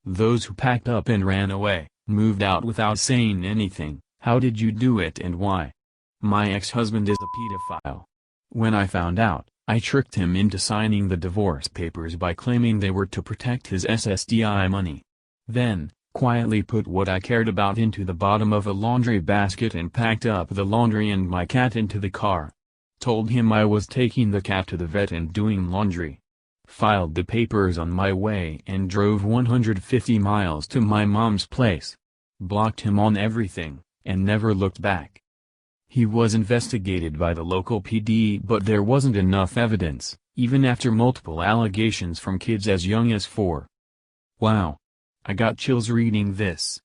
Those who packed up and ran away, moved out without saying anything. How did you do it and why? My ex-husband is a pedophile. When I found out, I tricked him into signing the divorce papers by claiming they were to protect his SSDI money. Then, quietly put what I cared about into the bottom of a laundry basket and packed up the laundry and my cat into the car. Told him I was taking the cat to the vet and doing laundry. Filed the papers on my way and drove 150 miles to my mom's place. Blocked him on everything, and never looked back. He was investigated by the local PD, but there wasn't enough evidence, even after multiple allegations from kids as young as 4. Wow. I got chills reading this.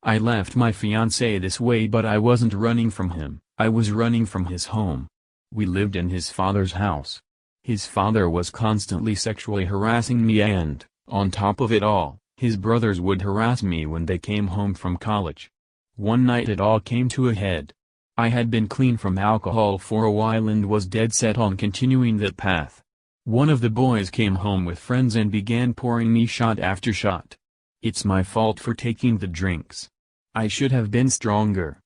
I left my fiancé this way, but I wasn't running from him, I was running from his home. We lived in his father's house. His father was constantly sexually harassing me and, on top of it all, his brothers would harass me when they came home from college. One night it all came to a head. I had been clean from alcohol for a while and was dead set on continuing that path. One of the boys came home with friends and began pouring me shot after shot. It's my fault for taking the drinks. I should have been stronger.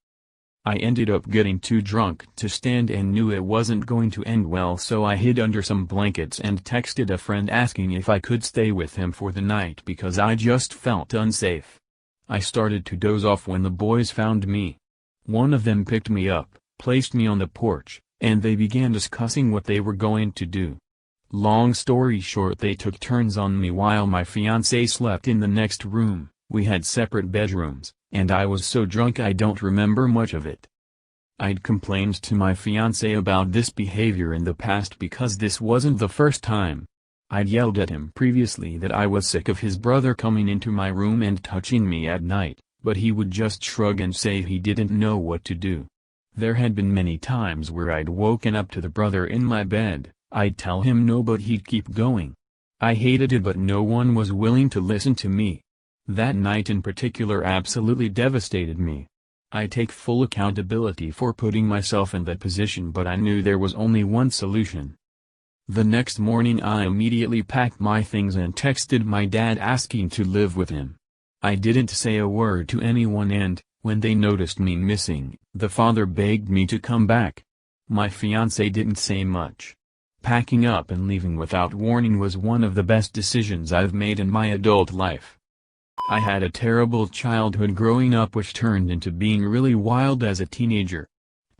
I ended up getting too drunk to stand and knew it wasn't going to end well, so I hid under some blankets and texted a friend asking if I could stay with him for the night because I just felt unsafe. I started to doze off when the boys found me. One of them picked me up, placed me on the porch, and they began discussing what they were going to do. Long story short, they took turns on me while my fiancé slept in the next room. We had separate bedrooms, and I was so drunk I don't remember much of it. I'd complained to my fiancé about this behavior in the past because this wasn't the first time. I'd yelled at him previously that I was sick of his brother coming into my room and touching me at night, but he would just shrug and say he didn't know what to do. There had been many times where I'd woken up to the brother in my bed. I'd tell him no, but he'd keep going. I hated it, but no one was willing to listen to me. That night in particular absolutely devastated me. I take full accountability for putting myself in that position, but I knew there was only one solution. The next morning I immediately packed my things and texted my dad asking to live with him. I didn't say a word to anyone, and, when they noticed me missing, the father begged me to come back. My fiancé didn't say much. Packing up and leaving without warning was one of the best decisions I've made in my adult life. I had a terrible childhood growing up which turned into being really wild as a teenager.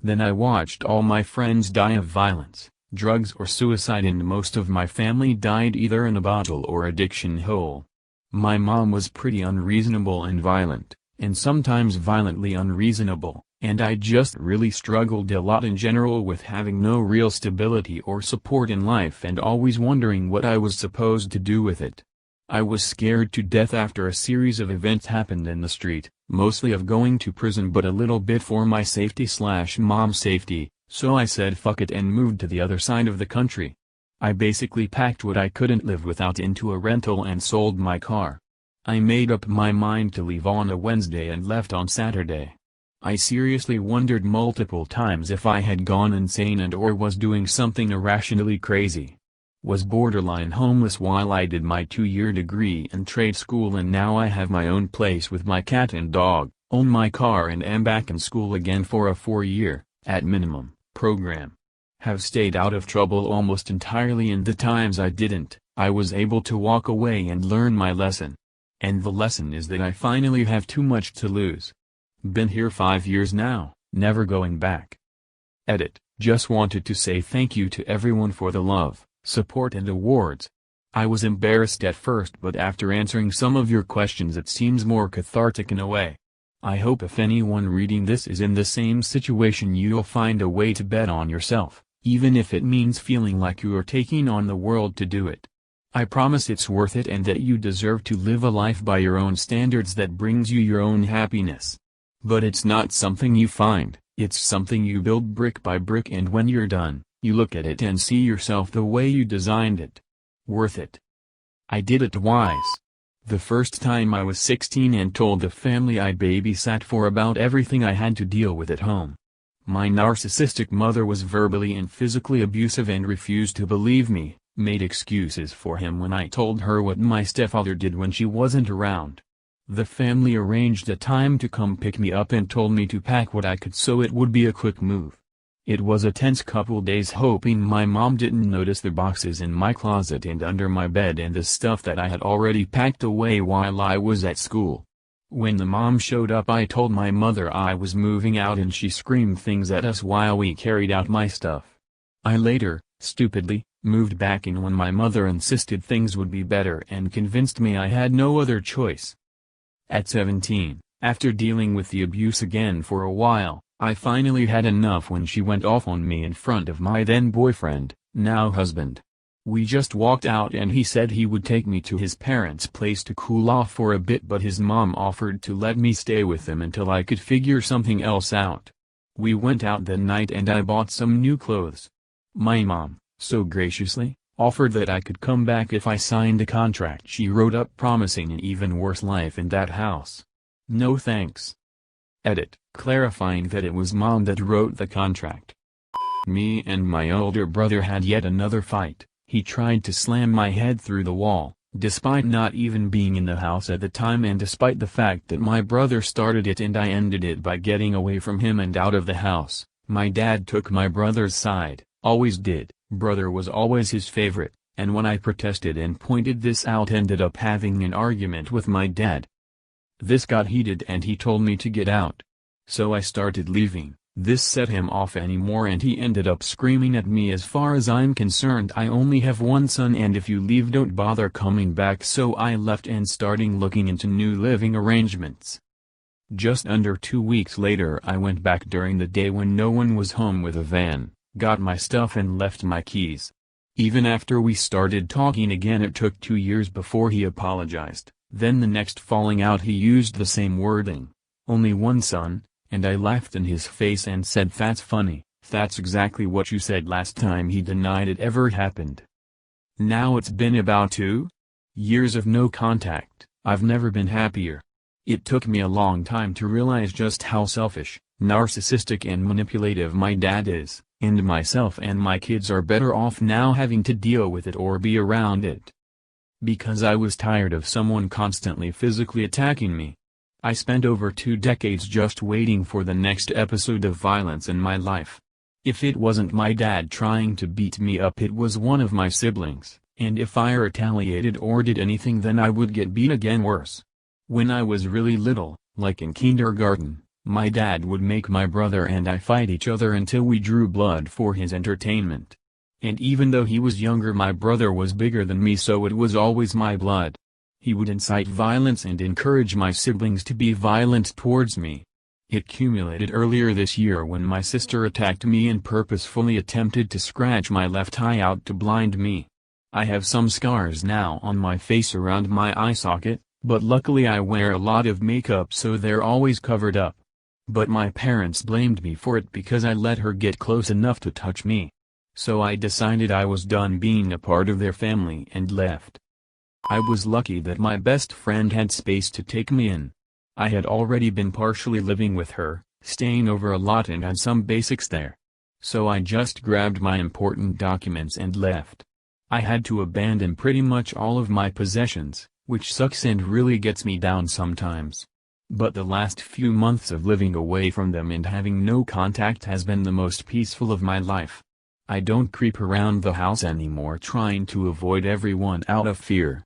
Then I watched all my friends die of violence, drugs or suicide, and most of my family died either in a bottle or addiction hole. My mom was pretty unreasonable and violent, and sometimes violently unreasonable, and I just really struggled a lot in general with having no real stability or support in life and always wondering what I was supposed to do with it. I was scared to death after a series of events happened in the street, mostly of going to prison but a little bit for my safety/mom's safety, so I said fuck it and moved to the other side of the country. I basically packed what I couldn't live without into a rental and sold my car. I made up my mind to leave on a Wednesday and left on Saturday. I seriously wondered multiple times if I had gone insane and/or was doing something irrationally crazy. Was borderline homeless while I did my 2-year degree in trade school, and now I have my own place with my cat and dog, own my car, and am back in school again for a 4-year, at minimum, program. Have stayed out of trouble almost entirely, and the times I didn't, I was able to walk away and learn my lesson. And the lesson is that I finally have too much to lose. Been here 5 years now, never going back. Edit. Just wanted to say thank you to everyone for the love, support and awards. I was embarrassed at first, but after answering some of your questions it seems more cathartic in a way. I hope if anyone reading this is in the same situation you'll find a way to bet on yourself, even if it means feeling like you are taking on the world to do it. I promise it's worth it and that you deserve to live a life by your own standards that brings you your own happiness. But it's not something you find, it's something you build brick by brick, and when you're done, you look at it and see yourself the way you designed it. Worth it. I did it twice. The first time I was 16 and told the family I babysat for about everything I had to deal with at home. My narcissistic mother was verbally and physically abusive and refused to believe me, made excuses for him when I told her what my stepfather did when she wasn't around. The family arranged a time to come pick me up and told me to pack what I could so it would be a quick move. It was a tense couple days hoping my mom didn't notice the boxes in my closet and under my bed and the stuff that I had already packed away while I was at school. When the mom showed up I told my mother I was moving out and she screamed things at us while we carried out my stuff. I later, stupidly, moved back in when my mother insisted things would be better and convinced me I had no other choice. At 17, after dealing with the abuse again for a while, I finally had enough when she went off on me in front of my then boyfriend, now husband. We just walked out and he said he would take me to his parents' place to cool off for a bit, but his mom offered to let me stay with him until I could figure something else out. We went out that night and I bought some new clothes. My mom, so graciously, offered that I could come back if I signed a contract she wrote up promising an even worse life in that house. No thanks. Edit, clarifying that it was mom that wrote the contract. Me and my older brother had yet another fight. He tried to slam my head through the wall, despite not even being in the house at the time and despite the fact that my brother started it and I ended it by getting away from him and out of the house. My dad took my brother's side, always did. Brother was always his favorite, and when I protested and pointed this out ended up having an argument with my dad. This got heated and he told me to get out. So I started leaving. This set him off anymore and he ended up screaming at me, as far as I'm concerned I only have one son and if you leave don't bother coming back. So I left and starting looking into new living arrangements. Just under 2 weeks later I went back during the day when no one was home with a van, got my stuff and left my keys. Even after we started talking again it took 2 years before he apologized. Then the next falling out he used the same wording, only one son. And I laughed in his face and said, "That's funny, that's exactly what you said last time." He denied it ever happened. Now it's been about 2 years of no contact. I've never been happier. It took me a long time to realize just how selfish, narcissistic and manipulative my dad is, and myself and my kids are better off now having to deal with it or be around it. Because I was tired of someone constantly physically attacking me. I spent over 2 decades just waiting for the next episode of violence in my life. If it wasn't my dad trying to beat me up it was one of my siblings, and if I retaliated or did anything then I would get beat again worse. When I was really little, like in kindergarten, my dad would make my brother and I fight each other until we drew blood for his entertainment. And even though he was younger my brother was bigger than me so it was always my blood. He would incite violence and encourage my siblings to be violent towards me. It culminated earlier this year when my sister attacked me and purposefully attempted to scratch my left eye out to blind me. I have some scars now on my face around my eye socket, but luckily I wear a lot of makeup so they're always covered up. But my parents blamed me for it because I let her get close enough to touch me. So I decided I was done being a part of their family and left. I was lucky that my best friend had space to take me in. I had already been partially living with her, staying over a lot and had some basics there. So I just grabbed my important documents and left. I had to abandon pretty much all of my possessions, which sucks and really gets me down sometimes. But the last few months of living away from them and having no contact has been the most peaceful of my life. I don't creep around the house anymore trying to avoid everyone out of fear.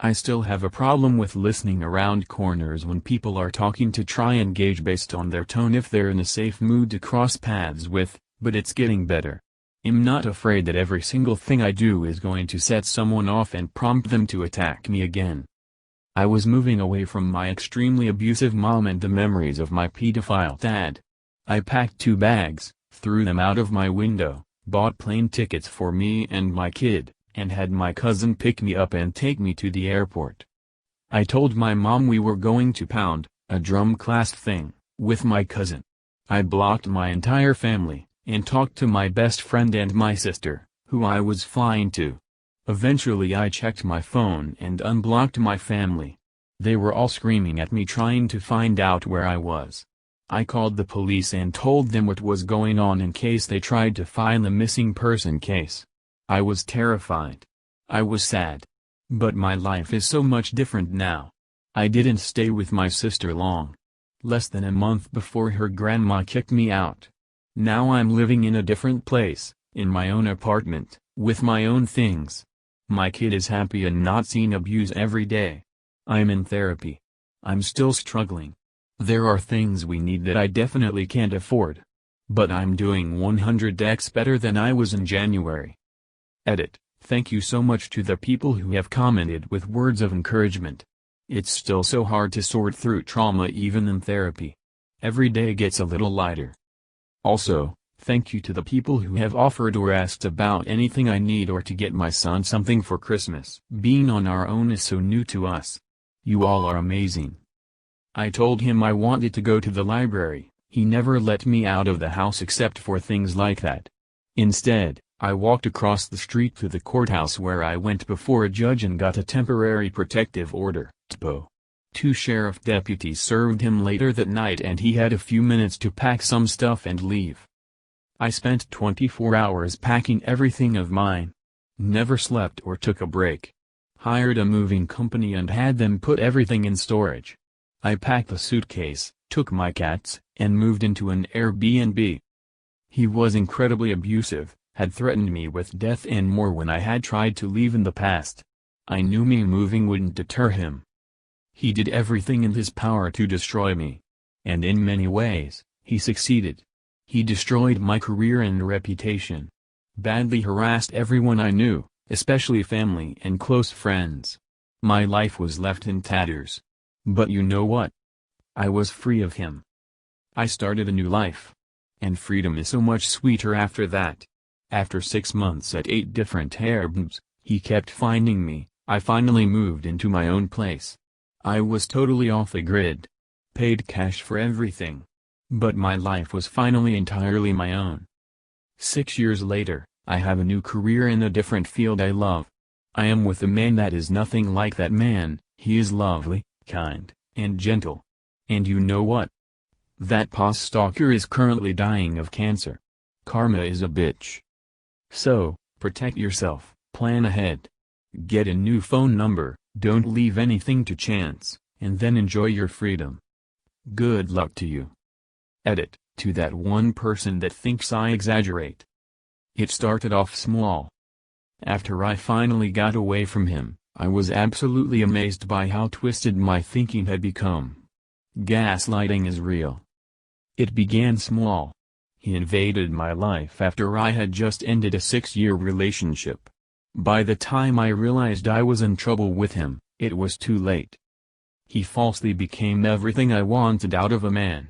I still have a problem with listening around corners when people are talking to try and gauge based on their tone if they're in a safe mood to cross paths with, but it's getting better. I'm not afraid that every single thing I do is going to set someone off and prompt them to attack me again. I was moving away from my extremely abusive mom and the memories of my pedophile dad. I packed 2 bags, threw them out of my window, bought plane tickets for me and my kid, and had my cousin pick me up and take me to the airport. I told my mom we were going to Pound, a drum class thing, with my cousin. I blocked my entire family, and talked to my best friend and my sister, who I was flying to. Eventually I checked my phone and unblocked my family. They were all screaming at me trying to find out where I was. I called the police and told them what was going on in case they tried to file a missing person case. I was terrified. I was sad. But my life is so much different now. I didn't stay with my sister long. Less than a month before her grandma kicked me out. Now I'm living in a different place, in my own apartment, with my own things. My kid is happy and not seeing abuse every day. I'm in therapy. I'm still struggling. There are things we need that I definitely can't afford. But I'm doing 100x better than I was in January. Edit. Thank you so much to the people who have commented with words of encouragement. It's still so hard to sort through trauma even in therapy. Every day gets a little lighter. Also, thank you to the people who have offered or asked about anything I need or to get my son something for Christmas. Being on our own is so new to us. You all are amazing. I told him I wanted to go to the library. He never let me out of the house except for things like that. Instead, I walked across the street to the courthouse where I went before a judge and got a temporary protective order. TPO. 2 sheriff deputies served him later that night and he had a few minutes to pack some stuff and leave. I spent 24 hours packing everything of mine. Never slept or took a break. Hired a moving company and had them put everything in storage. I packed the suitcase, took my cats, and moved into an Airbnb. He was incredibly abusive, had threatened me with death and more when I had tried to leave in the past. I knew me moving wouldn't deter him. He did everything in his power to destroy me. And in many ways, he succeeded. He destroyed my career and reputation. Badly harassed everyone I knew, especially family and close friends. My life was left in tatters. But you know what? I was free of him. I started a new life. And freedom is so much sweeter after that. After 6 months at 8 different Airbnbs, he kept finding me. I finally moved into my own place. I was totally off the grid. Paid cash for everything. But my life was finally entirely my own. 6 years later, I have a new career in a different field I love. I am with a man that is nothing like that man. He is lovely, kind, and gentle. And you know what? That past stalker is currently dying of cancer. Karma is a bitch. So, protect yourself, plan ahead. Get a new phone number, don't leave anything to chance, and then enjoy your freedom. Good luck to you. Edit. To that one person that thinks I exaggerate. It started off small. After I finally got away from him, I was absolutely amazed by how twisted my thinking had become. Gaslighting is real. It began small. He invaded my life after I had just ended a 6-year relationship. By the time I realized I was in trouble with him, it was too late. He falsely became everything I wanted out of a man.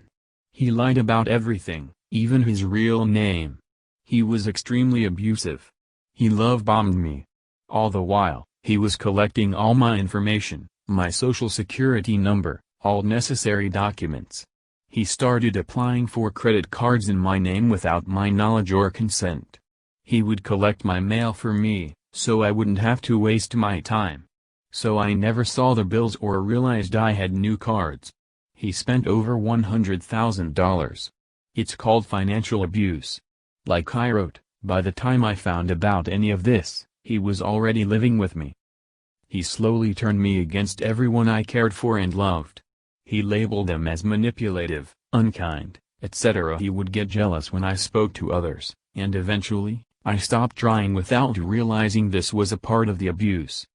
He lied about everything, even his real name. He was extremely abusive. He love-bombed me. All the while, he was collecting all my information, my social security number, all necessary documents. He started applying for credit cards in my name without my knowledge or consent. He would collect my mail for me, so I wouldn't have to waste my time. So I never saw the bills or realized I had new cards. He spent over $100,000. It's called financial abuse. Like I wrote, by the time I found about any of this, he was already living with me. He slowly turned me against everyone I cared for and loved. He labeled them as manipulative, unkind, etc. He would get jealous when I spoke to others, and eventually, I stopped trying without realizing this was a part of the abuse.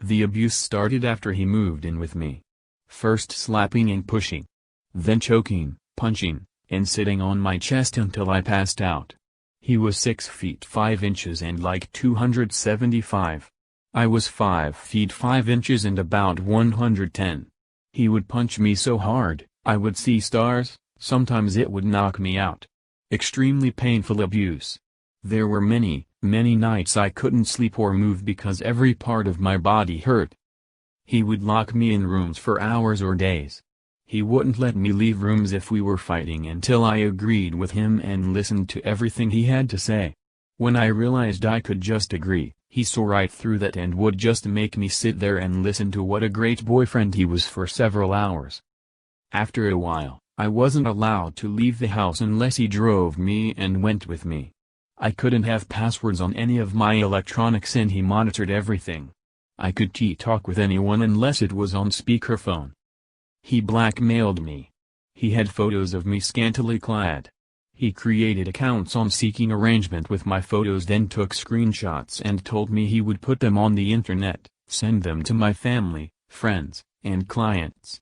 The abuse started after he moved in with me. First slapping and pushing. Then choking, punching, and sitting on my chest until I passed out. He was 6 feet 5 inches and like 275. I was 5 feet 5 inches and about 110. He would punch me so hard, I would see stars, sometimes it would knock me out. Extremely painful abuse. There were many, many nights I couldn't sleep or move because every part of my body hurt. He would lock me in rooms for hours or days. He wouldn't let me leave rooms if we were fighting until I agreed with him and listened to everything he had to say. When I realized I could just agree, he saw right through that and would just make me sit there and listen to what a great boyfriend he was for several hours. After a while, I wasn't allowed to leave the house unless he drove me and went with me. I couldn't have passwords on any of my electronics and he monitored everything. I could talk with anyone unless it was on speakerphone. He blackmailed me. He had photos of me scantily clad. He created accounts on Seeking Arrangement with my photos, then took screenshots and told me he would put them on the internet, send them to my family, friends, and clients.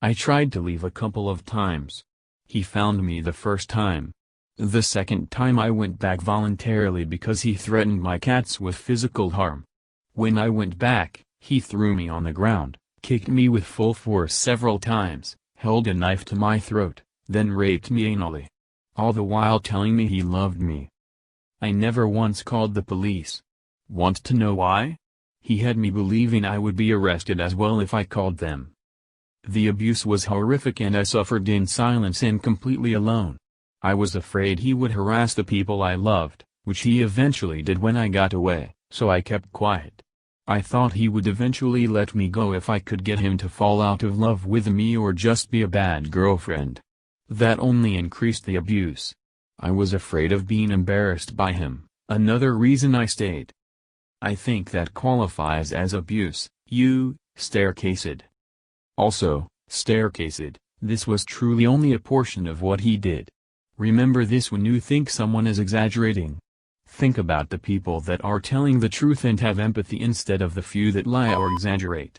I tried to leave a couple of times. He found me the first time. The second time I went back voluntarily because he threatened my cats with physical harm. When I went back, he threw me on the ground, kicked me with full force several times, held a knife to my throat, then raped me anally. All the while telling me he loved me. I never once called the police. Want to know why? He had me believing I would be arrested as well if I called them. The abuse was horrific and I suffered in silence and completely alone. I was afraid he would harass the people I loved, which he eventually did when I got away, so I kept quiet. I thought he would eventually let me go if I could get him to fall out of love with me or just be a bad girlfriend. That only increased the abuse. I was afraid of being embarrassed by him, another reason I stayed. I think that qualifies as abuse. You staircased. Also, staircased, this was truly only a portion of what he did. Remember this when you think someone is exaggerating. Think about the people that are telling the truth and have empathy instead of the few that lie or exaggerate.